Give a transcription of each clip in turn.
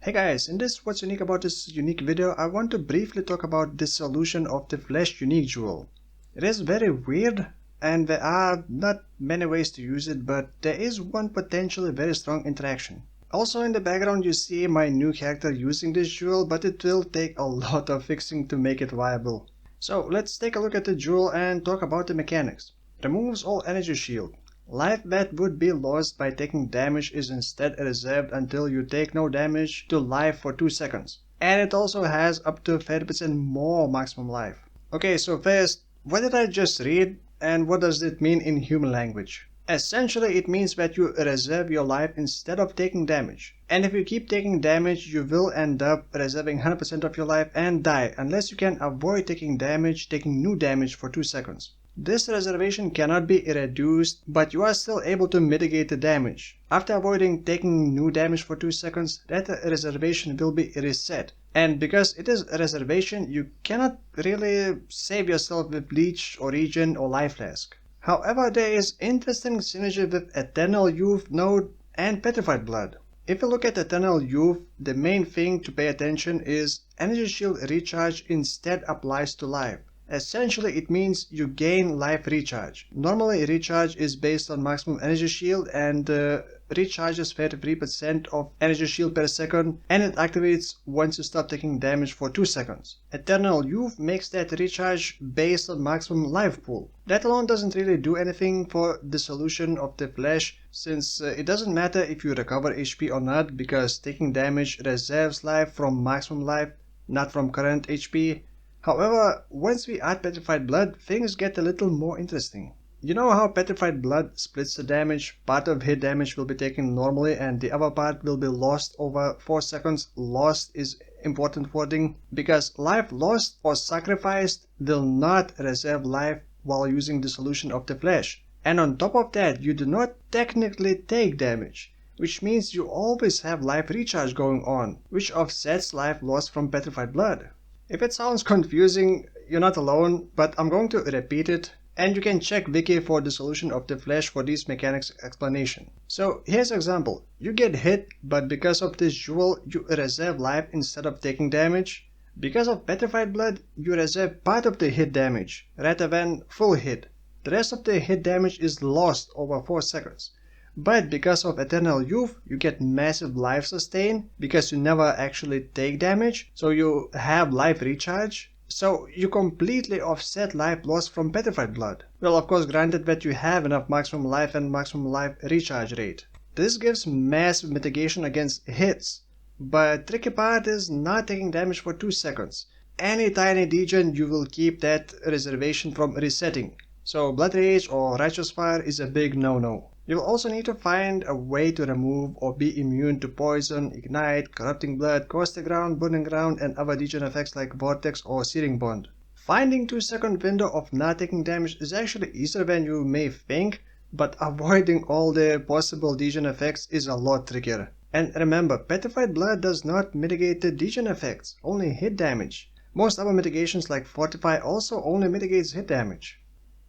Hey guys, in this What's Unique About this unique video, I want to briefly talk about Dissolution of the Flesh unique jewel. It is very weird and there are not many ways to use it, but there is one potentially very strong interaction. Also in the background you see my new character using this jewel, but it will take a lot of fixing to make it viable. So let's take a look at the jewel and talk about the mechanics. Removes all energy shield. Life that would be lost by taking damage is instead reserved until you take no damage to life for 2 seconds. And it also has up to 30% more maximum life. Okay, so first, what did I just read and what does it mean in human language? Essentially, it means that you reserve your life instead of taking damage. And if you keep taking damage, you will end up reserving 100% of your life and die unless you can avoid taking new damage for 2 seconds. This reservation cannot be reduced, but you are still able to mitigate the damage. After avoiding taking new damage for 2 seconds, that reservation will be reset. And because it is a reservation, you cannot really save yourself with Bleach or Regen or Life Flask. However, there is interesting synergy with Eternal Youth node and Petrified Blood. If you look at Eternal Youth, the main thing to pay attention is Energy Shield Recharge instead applies to life. Essentially, it means you gain life recharge. Normally, recharge is based on maximum energy shield and recharges 33% of energy shield per second, and it activates once you stop taking damage for 2 seconds. Eternal Youth makes that recharge based on maximum life pool. That alone doesn't really do anything for Dissolution of the Flesh, since it doesn't matter if you recover HP or not, because taking damage reserves life from maximum life, not from current HP. However, once we add Petrified Blood, things get a little more interesting. You know how Petrified Blood splits the damage? Part of hit damage will be taken normally and the other part will be lost over 4 seconds. Lost is important wording because life lost or sacrificed will not reserve life while using Dissolution of the Flesh. And on top of that, you do not technically take damage, which means you always have life recharge going on, which offsets life lost from Petrified Blood. If it sounds confusing, you're not alone, but I'm going to repeat it, and you can check Wiki for Dissolution of the Flesh for these mechanics explanation. So here's an example. You get hit, but because of this jewel, you reserve life instead of taking damage. Because of Petrified Blood, you reserve part of the hit damage, rather than full hit. The rest of the hit damage is lost over 4 seconds. But because of Eternal Youth, you get massive life sustain because you never actually take damage, so you have life recharge. So you completely offset life lost from Petrified Blood. Well, of course, granted that you have enough maximum life and maximum life recharge rate. This gives massive mitigation against hits, but tricky part is not taking damage for 2 seconds. Any tiny degen you will keep that reservation from resetting. So Blood Rage or Righteous Fire is a big no-no. You'll also need to find a way to remove or be immune to Poison, Ignite, Corrupting Blood, Caustic Ground, Burning Ground, and other degen effects like Vortex or Searing Bond. Finding 2-second window of not taking damage is actually easier than you may think, but avoiding all the possible degen effects is a lot trickier. And remember, Petrified Blood does not mitigate the degen effects, only hit damage. Most other mitigations like Fortify also only mitigates hit damage.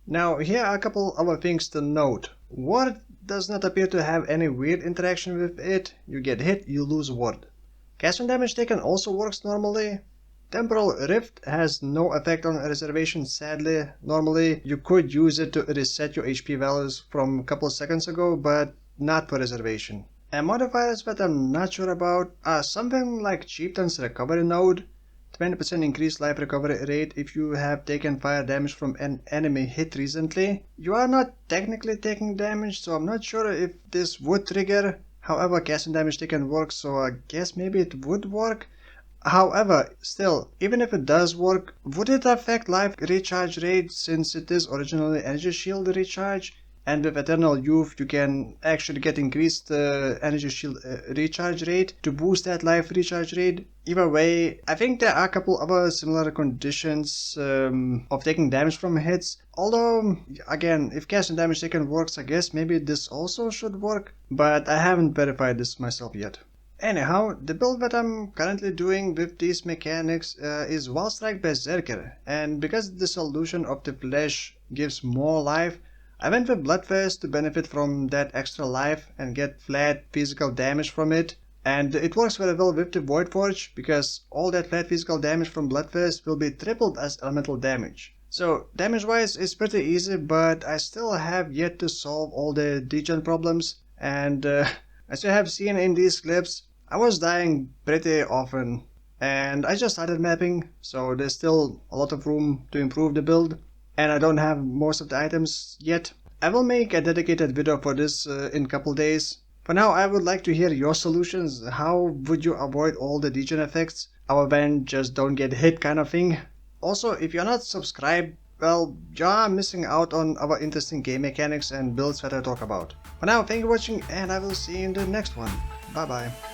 Now, here are a couple other things to note. Ward does not appear to have any weird interaction with it. You get hit, you lose ward. Cast when damage taken also works normally. Temporal Rift has no effect on reservation, sadly. Normally, you could use it to reset your HP values from a couple seconds ago, but not for reservation. And modifiers that I'm not sure about are something like Chieftain's Recovery node. 20% increased life recovery rate if you have taken fire damage from an enemy hit recently. You are not technically taking damage, so I'm not sure if this would trigger. However, casting damage taken works, so I guess maybe it would work. However, still, even if it does work, would it affect life recharge rate since it is originally energy shield recharge? And with Eternal Youth you can actually get increased energy shield recharge rate to boost that life recharge rate. Either way, I think there are a couple other similar conditions of taking damage from hits. Although, again, if casting damage taken works, I guess maybe this also should work. But I haven't verified this myself yet. Anyhow, the build that I'm currently doing with these mechanics is Wildstrike Berserker. And because the Dissolution of the Flesh gives more life, I went with Bloodthirst to benefit from that extra life and get flat physical damage from it. And it works very well with the Void Forge because all that flat physical damage from Bloodfist will be tripled as elemental damage. So damage wise it's pretty easy, but I still have yet to solve all the degen problems, and as you have seen in these clips, I was dying pretty often and I just started mapping, so there's still a lot of room to improve the build and I don't have most of the items yet. I will make a dedicated video for this in a couple days. For now, I would like to hear your solutions. How would you avoid all the degen effects other than just don't get hit kind of thing? Also, if you're not subscribed, well, you're missing out on our interesting game mechanics and builds that I talk about. For now, thank you for watching and I will see you in the next one. Bye bye.